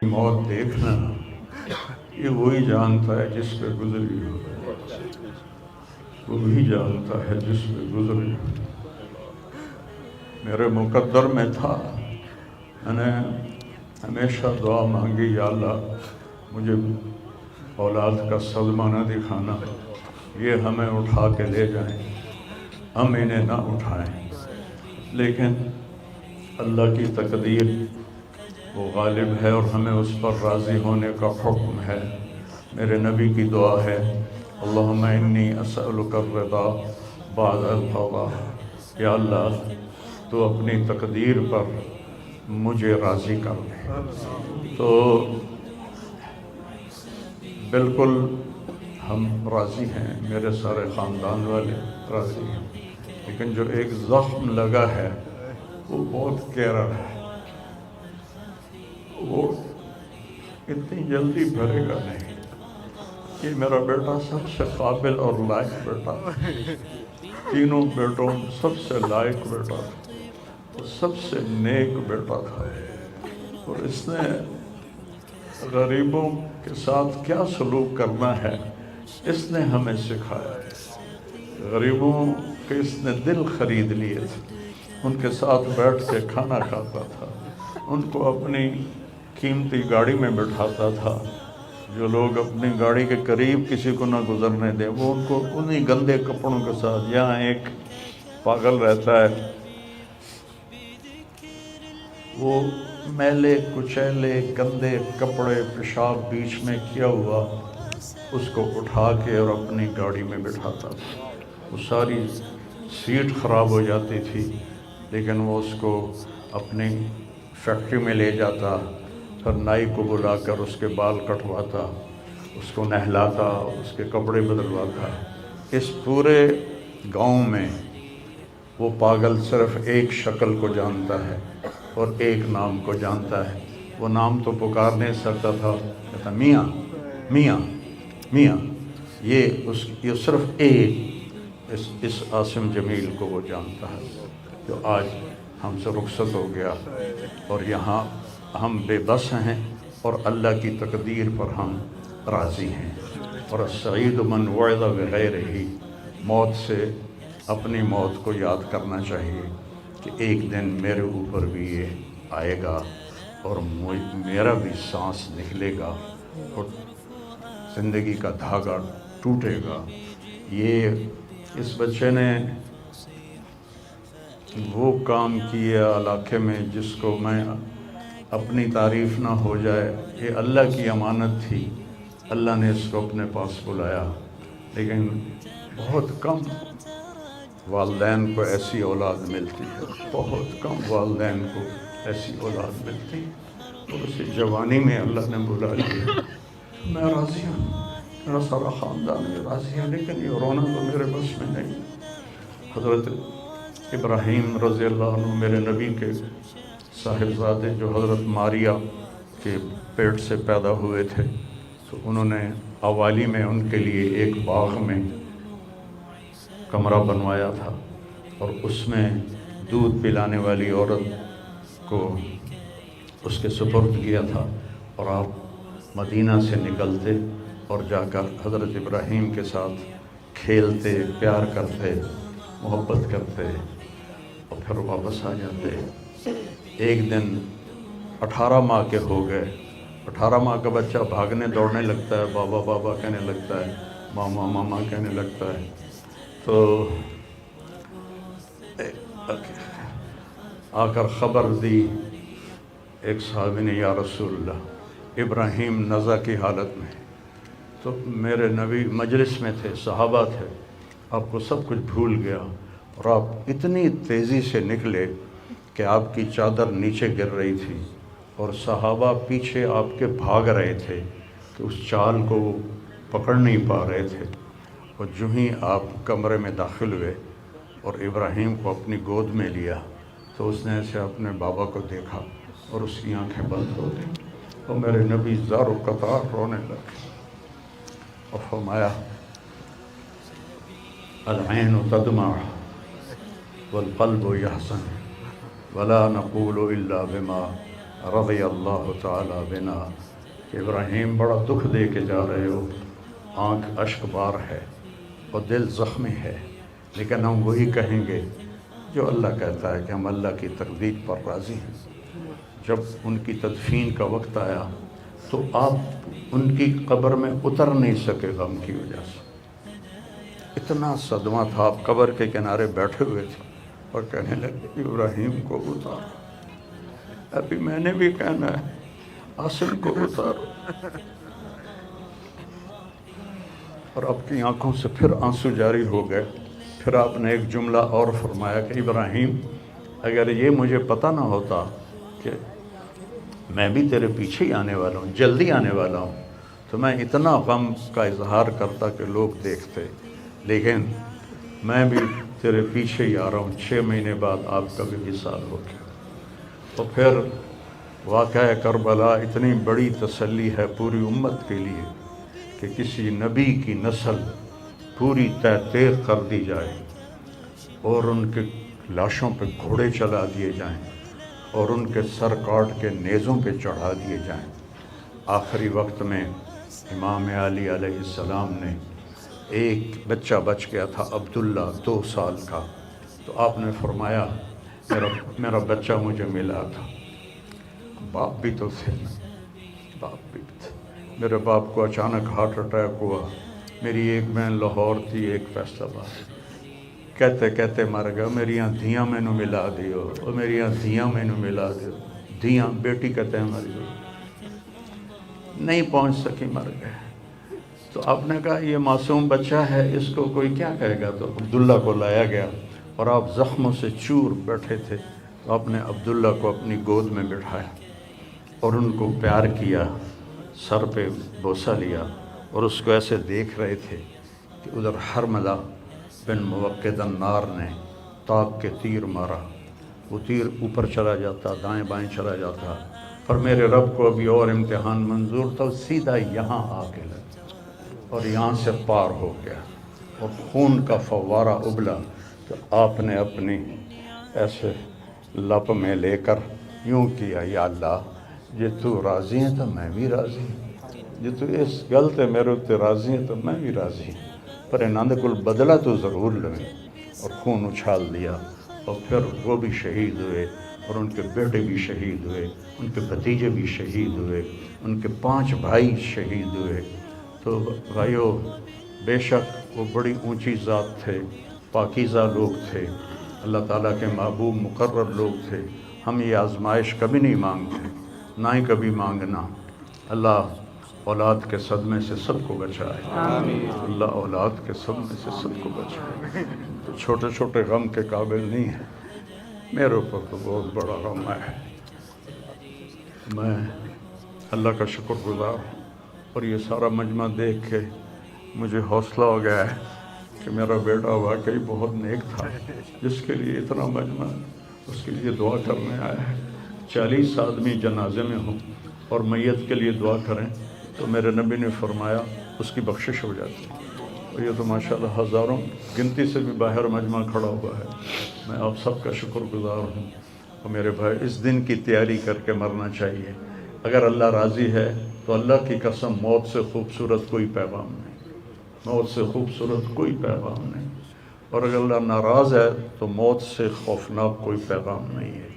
موت دیکھنا یہ وہی جانتا ہے جس پہ گزری ہو، وہی جانتا ہے جس پہ گزری ہو۔ میرے مقدر میں تھا، میں نے ہمیشہ دعا مانگی، یا اللہ مجھے اولاد کا صدمہ نہ دکھانا، یہ ہمیں اٹھا کے لے جائیں، ہم انہیں نہ اٹھائیں، لیکن اللہ کی تقدیر وہ غالب ہے اور ہمیں اس پر راضی ہونے کا حکم ہے۔ میرے نبی کی دعا ہے، اللہم انی اسألک الرضا بعد القضاء، یا اللہ تو اپنی تقدیر پر مجھے راضی کر دے۔ تو بالکل ہم راضی ہیں، میرے سارے خاندان والے راضی ہیں، لیکن جو ایک زخم لگا ہے وہ بہت گہرا ہے، وہ اتنی جلدی بھرے گا نہیں۔ یہ میرا بیٹا سب سے قابل اور لائق بیٹا، تینوں بیٹوں سب سے لائق بیٹا تھا، وہ سب سے نیک بیٹا تھا، اور اس نے غریبوں کے ساتھ کیا سلوک کرنا ہے اس نے ہمیں سکھایا ہے۔ غریبوں کے اس نے دل خرید لیے تھے، ان کے ساتھ بیٹھ کے کھانا کھاتا تھا، ان کو اپنی قیمتی گاڑی میں بٹھاتا تھا۔ جو لوگ اپنی گاڑی کے قریب کسی کو نہ گزرنے دیں، وہ ان کو انہی گندے کپڑوں کے ساتھ، یہاں ایک پاگل رہتا ہے، وہ میلے کچیلے گندے کپڑے پیشاب بیچ میں کیا ہوا اس کو اٹھا کے اور اپنی گاڑی میں بٹھاتا تھا۔ وہ ساری سیٹ خراب ہو جاتی تھی، لیکن وہ اس کو اپنی فیکٹری میں لے جاتا، پھر نائی کو بلا کر اس کے بال کٹواتا، اس کو نہلاتا، اس کے کپڑے بدلواتا۔ اس پورے گاؤں میں وہ پاگل صرف ایک شکل کو جانتا ہے اور ایک نام کو جانتا ہے۔ وہ نام تو پکار نہیں سکتا تھا، کہتا میاں میاں میاں، یہ صرف ایک اس عاصم جمیل کو وہ جانتا ہے، جو آج ہم سے رخصت ہو گیا، اور یہاں ہم بے بس ہیں اور اللہ کی تقدیر پر ہم راضی ہیں۔ اور السعید من وعظ بغیرہ، موت سے اپنی موت کو یاد کرنا چاہیے کہ ایک دن میرے اوپر بھی یہ آئے گا اور میرا بھی سانس نکلے گا اور زندگی کا دھاگا ٹوٹے گا۔ یہ اس بچے نے وہ کام کیا علاقے میں جس کو میں اپنی تعریف نہ ہو جائے، یہ اللہ کی امانت تھی، اللہ نے اس کو اپنے پاس بلایا، لیکن بہت کم والدین کو ایسی اولاد ملتی ہے، بہت کم والدین کو ایسی اولاد ملتی ہے، اور اسے جوانی میں اللہ نے بلا لیا۔ میں راضی ہوں، میرا سارا خاندان بھی راضی ہے، لیکن یہ رونا تو میرے بس میں نہیں۔ حضرت ابراہیم رضی اللہ عنہ میرے نبی کے صاحبزادے، جو حضرت ماریہ کے پیٹ سے پیدا ہوئے تھے، تو انہوں نے اوالی میں ان کے لیے ایک باغ میں کمرہ بنوایا تھا، اور اس میں دودھ پلانے والی عورت کو اس کے سپرد کیا تھا، اور آپ مدینہ سے نکلتے اور جا کر حضرت ابراہیم کے ساتھ کھیلتے، پیار کرتے، محبت کرتے، اور پھر واپس آ جاتے۔ ایک دن 18 ماہ کے ہو گئے، 18 ماہ کا بچہ بھاگنے دوڑنے لگتا ہے، بابا بابا کہنے لگتا ہے، ماما ماما کہنے لگتا ہے۔ تو آ کر خبر دی ایک صحابی نے، یا رسول اللہ ابراہیم نزع کی حالت میں۔ تو میرے نبی مجلس میں تھے، صحابہ تھے، آپ کو سب کچھ بھول گیا، اور آپ اتنی تیزی سے نکلے کہ آپ کی چادر نیچے گر رہی تھی، اور صحابہ پیچھے آپ کے بھاگ رہے تھے کہ اس چال کو وہ پکڑ نہیں پا رہے تھے۔ اور جو ہی آپ کمرے میں داخل ہوئے اور ابراہیم کو اپنی گود میں لیا، تو اس نے ایسے اپنے بابا کو دیکھا اور اس کی آنکھیں بند ہو گئیں، اور میرے نبی زار و قطار رونے لگے، اور فرمایا العین تدمع والقلب یحزن، ولا نقول الا بما رضی اللہ تعالی بنا، کہ ابراہیم بڑا دکھ دے کے جا رہے ہو، آنکھ اشک بار ہے اور دل زخمی ہے، لیکن ہم وہی کہیں گے جو اللہ کہتا ہے کہ ہم اللہ کی تقدیر پر راضی ہیں۔ جب ان کی تدفین کا وقت آیا تو آپ ان کی قبر میں اتر نہیں سکے غم کی وجہ سے، اتنا صدمہ تھا، آپ قبر کے کنارے بیٹھے ہوئے تھے اور کہنے لگے ابراہیم کو اتارو، ابھی میں نے بھی کہنا ہے عاصم کو اتارو، اور آپ کی آنکھوں سے پھر آنسو جاری ہو گئے۔ پھر آپ نے ایک جملہ اور فرمایا کہ ابراہیم اگر یہ مجھے پتہ نہ ہوتا کہ میں بھی تیرے پیچھے ہی آنے والا ہوں، جلدی آنے والا ہوں، تو میں اتنا غم کا اظہار کرتا کہ لوگ دیکھتے، لیکن میں بھی تیرے پیچھے ہی آ رہا ہوں، 6 مہینے بعد آپ کا بھی وصال ہو گیا۔ تو پھر واقعہ کربلا اتنی بڑی تسلی ہے پوری امت کے لیے کہ کسی نبی کی نسل پوری تیر کر دی جائے اور ان کے لاشوں پہ گھوڑے چلا دیے جائیں اور ان کے سر کاٹ کے نیزوں پہ چڑھا دیے جائیں۔ آخری وقت میں امام علی علیہ السلام نے، ایک بچہ بچ گیا تھا عبداللہ 2 سال کا، تو آپ نے فرمایا میرا بچہ مجھے ملا تھا، باپ بھی تو تھے، باپ بھی تھے، میرے باپ کو اچانک ہارٹ اٹیک ہوا، میری ایک بہن لاہور تھی، ایک فیصل آباد، کہتے کہتے مر گیا، میریاں دھیاں مینوں ملا دیو، اور میریاں دھیاں مینوں ملا دیو، دھیاں بیٹی کہتے ہیں مر گئی، نہیں پہنچ سکی، مر گئے۔ تو آپ نے کہا یہ معصوم بچہ ہے، اس کو کوئی کیا کہے گا، تو عبداللہ کو لایا گیا اور آپ زخموں سے چور بیٹھے تھے، تو آپ نے عبداللہ کو اپنی گود میں بٹھایا اور ان کو پیار کیا، سر پہ بوسہ لیا، اور اس کو ایسے دیکھ رہے تھے کہ ادھر حرملہ بن موقد النار نے تاک کے تیر مارا، وہ تیر اوپر چلا جاتا، دائیں بائیں چلا جاتا، پر میرے رب کو ابھی اور امتحان منظور تھا، سیدھا یہاں آ کے لگا اور یہاں سے پار ہو گیا اور خون کا فوارہ ابلا، تو آپ نے اپنی ایسے لپ میں لے کر یوں کیا، یا اللہ جے تو راضی ہیں تو میں بھی راضی ہوں، جے تو اس گل تے میرے تے راضی ہیں تو میں بھی راضی ہوں، پر انہاں دے کول بدلہ تو ضرور لیں، اور خون اچھال دیا، اور پھر وہ بھی شہید ہوئے اور ان کے بیٹے بھی شہید ہوئے، ان کے بھتیجے بھی شہید ہوئے، ان کے 5 بھائی شہید ہوئے۔ تو بھائیو، بے شک وہ بڑی اونچی ذات تھے، پاکیزہ لوگ تھے، اللہ تعالیٰ کے محبوب مقرر لوگ تھے۔ ہم یہ آزمائش کبھی نہیں مانگتے، نہ ہی کبھی مانگنا۔ اللہ اولاد کے صدمے سے سب کو بچائے، اللہ اولاد کے صدمے سے سب کو بچائے۔ تو چھوٹے چھوٹے غم کے قابل نہیں ہیں، میرے اوپر تو بہت بڑا غم ہے، میں اللہ کا شکر گزار ہوں، اور یہ سارا مجمع دیکھ کے مجھے حوصلہ ہو گیا ہے کہ میرا بیٹا واقعی بہت نیک تھا، جس کے لیے اتنا مجمع اس کے لیے دعا کرنے آیا ہے۔ 40 آدمی جنازے میں ہوں اور میت کے لیے دعا کریں تو میرے نبی نے فرمایا اس کی بخشش ہو جاتی ہے، اور یہ تو ماشاءاللہ ہزاروں گنتی سے بھی باہر مجمع کھڑا ہوا ہے۔ میں آپ سب کا شکر گزار ہوں، اور میرے بھائی اس دن کی تیاری کر کے مرنا چاہیے۔ اگر اللہ راضی ہے تو اللہ کی قسم موت سے خوبصورت کوئی پیغام نہیں، موت سے خوبصورت کوئی پیغام نہیں، اور اگر اللہ ناراض ہے تو موت سے خوفناک کوئی پیغام نہیں ہے۔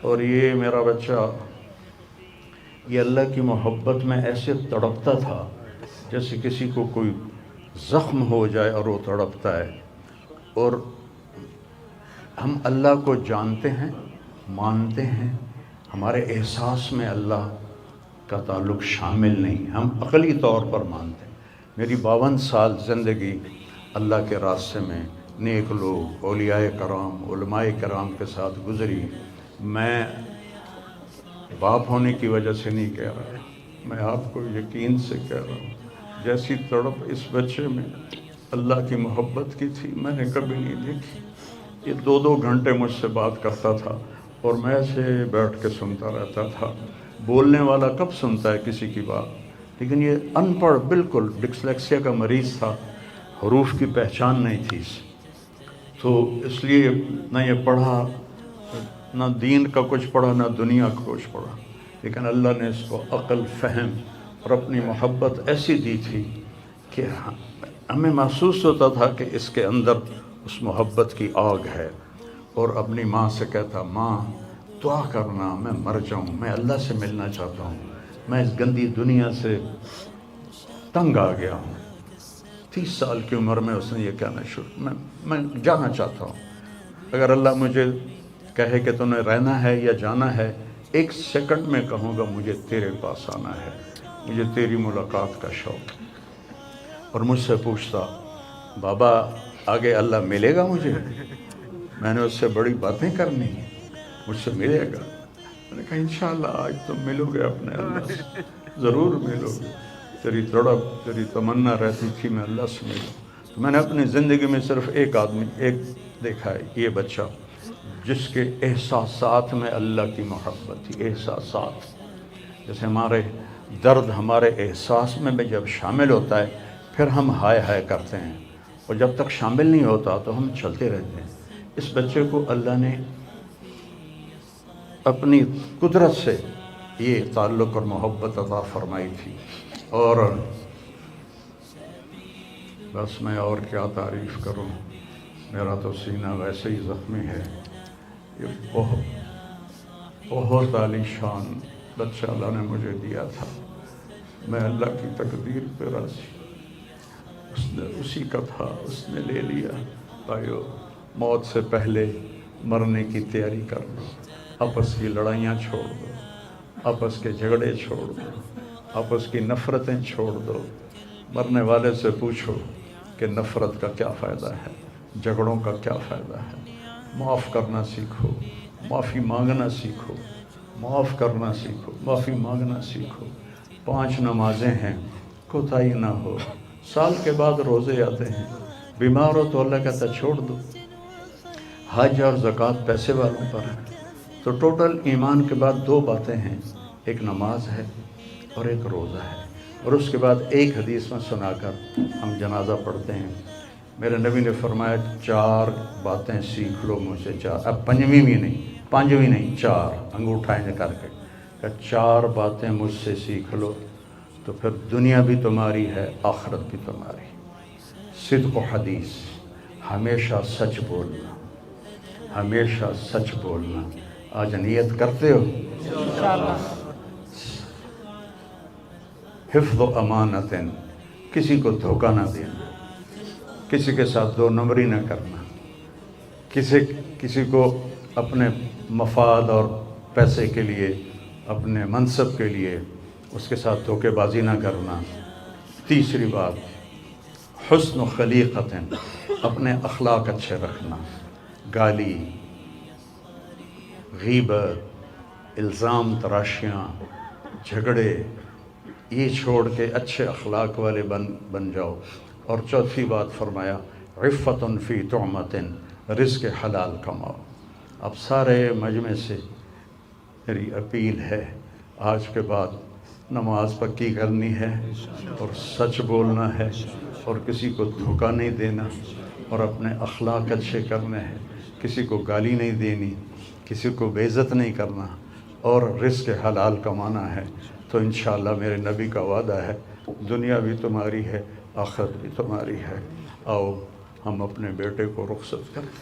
اور یہ میرا بچہ یہ اللہ کی محبت میں ایسے تڑپتا تھا جیسے کسی کو کوئی زخم ہو جائے اور وہ تڑپتا ہے، اور ہم اللہ کو جانتے ہیں، مانتے ہیں، ہمارے احساس میں اللہ کا تعلق شامل نہیں، ہم عقلی طور پر مانتے ہیں۔ میری 52 سال زندگی اللہ کے راستے میں نیک لوگ، اولیاء کرام، علماء کرام کے ساتھ گزری۔ میں باپ ہونے کی وجہ سے نہیں کہہ رہا، میں آپ کو یقین سے کہہ رہا ہوں، جیسی تڑپ اس بچے میں اللہ کی محبت کی تھی میں نے کبھی نہیں دیکھی۔ یہ 2 گھنٹے مجھ سے بات کرتا تھا اور میں ایسے بیٹھ کے سنتا رہتا تھا۔ بولنے والا کب سنتا ہے کسی کی بات، لیکن یہ ان پڑھ، بالکل ڈسلیکسیا کا مریض تھا، حروف کی پہچان نہیں تھی، تو اس لیے نہ یہ پڑھا نہ دین کا کچھ پڑھا نہ دنیا کا کچھ پڑھا، لیکن اللہ نے اس کو عقل، فہم اور اپنی محبت ایسی دی تھی کہ ہمیں محسوس ہوتا تھا کہ اس کے اندر اس محبت کی آگ ہے۔ اور اپنی ماں سے کہتا، ماں دعا کرنا میں مر جاؤں، میں اللہ سے ملنا چاہتا ہوں، میں اس گندی دنیا سے تنگ آ گیا ہوں۔ 30 سال کی عمر میں اس نے یہ کہنا شروع، میں جانا چاہتا ہوں، اگر اللہ مجھے کہے کہ تمہیں رہنا ہے یا جانا ہے، 1 سیکنڈ میں کہوں گا مجھے تیرے پاس آنا ہے، مجھے تیری ملاقات کا شوق ہے۔ اور مجھ سے پوچھتا، بابا آگے اللہ ملے گا مجھے؟ میں نے اس سے بڑی باتیں کرنی ہیں، مجھ سے ملے گا؟ میں نے کہا انشاءاللہ آج تم ملو گے اپنے اللہ سے، ضرور ملو گے، تیری تڑپ، تیری تمنا رہتی تھی میں اللہ سے ملوں۔ تو میں نے اپنی زندگی میں صرف ایک آدمی دیکھا ہے، یہ بچہ جس کے احساسات میں اللہ کی محبت تھی۔ احساسات جیسے ہمارے درد ہمارے احساس میں جب شامل ہوتا ہے پھر ہم ہائے ہائے کرتے ہیں، اور جب تک شامل نہیں ہوتا تو ہم چلتے رہتے ہیں۔ اس بچے کو اللہ نے اپنی قدرت سے یہ تعلق اور محبت عطا فرمائی تھی، اور بس میں اور کیا تعریف کروں، میرا تو سینہ ویسے ہی زخمی ہے۔ یہ بہت عالی شان بچہ اللہ نے مجھے دیا تھا، میں اللہ کی تقدیر پہ راضی، اس نے اسی کا تھا، اس نے لے لیا۔ بھائیو، موت سے پہلے مرنے کی تیاری کر لو، آپس کی لڑائیاں چھوڑ دو، آپس کے جھگڑے چھوڑ دو، آپس کی نفرتیں چھوڑ دو۔ مرنے والے سے پوچھو کہ نفرت کا کیا فائدہ ہے، جھگڑوں کا کیا فائدہ ہے۔ معاف کرنا سیکھو، معافی مانگنا سیکھو، معاف کرنا سیکھو، معافی مانگنا سیکھو۔ 5 نمازیں ہیں، کوتاہی نہ ہو۔ سال کے بعد روزے آتے ہیں، بیمار ہو تو اللہ کہتا چھوڑ دو۔ حج اور زکوٰۃ پیسے والوں پر ہے۔ تو ٹوٹل ایمان کے بعد 2 باتیں ہیں، ایک نماز ہے اور ایک روزہ ہے۔ اور اس کے بعد ایک حدیث میں سنا کر ہم جنازہ پڑھتے ہیں۔ میرے نبی نے فرمایا 4 باتیں سیکھ لو مجھ سے، 4، اب 5ویں بھی نہیں، 5ویں نہیں، 4 انگوٹھا ایسے کر کے کہ 4 باتیں مجھ سے سیکھ لو تو پھر دنیا بھی تمہاری ہے، آخرت بھی تمہاری۔ صدق و حدیث، ہمیشہ سچ بولنا، ہمیشہ سچ بولنا۔ آج نیت کرتے ہو؟ انشاءاللہ۔ حفظ و امانت، کسی کو دھوکہ نہ دینا، کسی کے ساتھ 2 نمبری نہ کرنا، کسی کو اپنے مفاد اور پیسے کے لیے، اپنے منصب کے لیے اس کے ساتھ دھوکے بازی نہ کرنا۔ تیسری بات، حسن و خلیقت، اپنے اخلاق اچھے رکھنا۔ گالی، غیبت، الزام تراشیاں، جھگڑے، یہ چھوڑ کے اچھے اخلاق والے بن جاؤ۔ اور چوتھی بات فرمایا، عفت فی طعمت، رزق حلال کماؤ۔ اب سارے مجمع سے میری اپیل ہے، آج کے بعد نماز پکی کرنی ہے اور سچ بولنا ہے اور کسی کو دھوکہ نہیں دینا اور اپنے اخلاق اچھے کرنے ہیں، کسی کو گالی نہیں دینی، کسی کو بے عزت نہیں کرنا، اور رزق حلال کمانا ہے۔ تو انشاءاللہ میرے نبی کا وعدہ ہے، دنیا بھی تمہاری ہے، آخرت بھی تمہاری ہے۔ آؤ ہم اپنے بیٹے کو رخصت کریں۔